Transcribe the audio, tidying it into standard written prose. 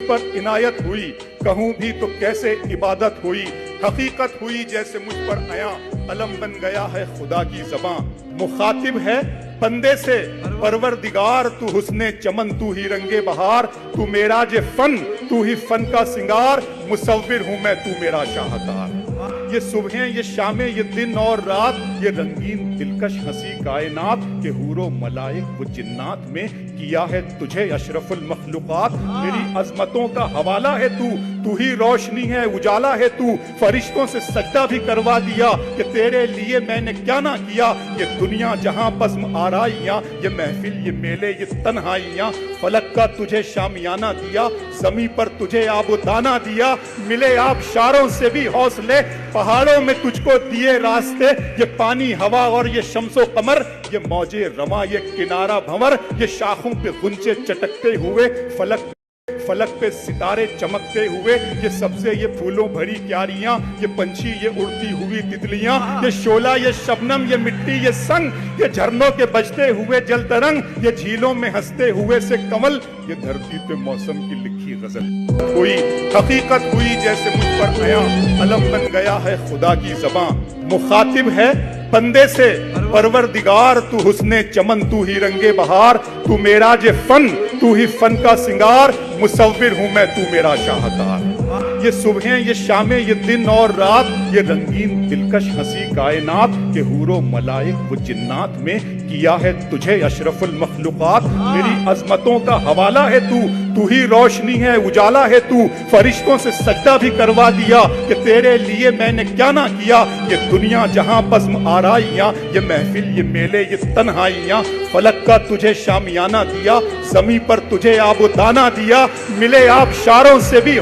پر عنایت ہوئی، کہوں بھی تو کیسے عبادت ہوئی، حقیقت ہوئی جیسے مجھ پر عیاں، علم بن گیا ہے خدا کی زباں، مخاطب ہے بندے سے پروردگار، تو حسن چمن تو ہی رنگ بہار، تو معراج فن تو ہی فن کا سنگار، مصور ہوں میں تو میرا شاہکار۔ یہ صبحیں، یہ شامیں، یہ دن اور رات، یہ رنگین دلکش ہنسی کائنات، کہ حور و ملائک و جنات میں کیا ہے تجھے اشرف المخلوقات۔ میری عظمتوں کا حوالہ ہے تو ہی روشنی ہے، اجالا ہے تو، فرشتوں سے سجدہ بھی کروا دیا کہ تیرے لیے میں نے کیا نہ کیا۔ یہ دنیا جہاں بزم آرائیاں، یہ محفل، یہ میلے، یہ تنہائیاں، فلک کا تجھے شامیانہ دیا، زمیں پر تجھے آب و دانہ دیا، ملے آبشاروں سے بھی حوصلے، پہاڑوں میں تجھ کو دیے راستے، یہ پانی، ہوا اور یہ شمس و قمر، یہ موجے رواں، یہ کنارہ بھنور، یہ شاخوں پہ غنچے چٹکتے ہوئے، فلک پہ ستارے چمکتے ہوئے، یہ سبزے، یہ پھولوں بھری کیاریاں، یہ پنچھی، یہ اڑتی ہوئی تتلیاں، یہ شعلہ، یہ شبنم، یہ مٹی، یہ سنگ، یہ جھرنوں کے بجتے ہوئے جل ترنگ، یہ جھیلوں میں ہنستے ہوئے سے کمل، یہ دھرتی پہ موسم کی لکھی غزل ہوئی، حقیقت ہوئی جیسے مجھ پر عیاں، علم بن گیا ہے خدا کی زباں، مخاطب ہے بندے سے پروردگار، تو حسن چمن تو ہی رنگ بہار، تو معراج فن تو ہی فن کا سنگار، مصور ہوں میں تو میرا شاہکار۔ یہ صبحیں، یہ شامیں، یہ دن اور رات، یہ رنگین دلکش ہنسی کائنات، کہ حور و ملائک و جنات میں کیا ہے تجھے اشرف المخلوقات۔ میری عظمتوں کا حوالہ ہے تو ہی روشنی ہے، اجالا ہے تو، فرشتوں سے سجدہ بھی کروا دیا کہ تیرے لیے میں نے کیا نہ کیا۔ یہ دنیا جہاں بزم آرائیاں، یہ محفل، یہ میلے، یہ تنہائیاں، فلک کا تجھے شامیانہ دیا، زمیں پر تجھے آب و دانہ دیا، ملے آبشاروں سے بھی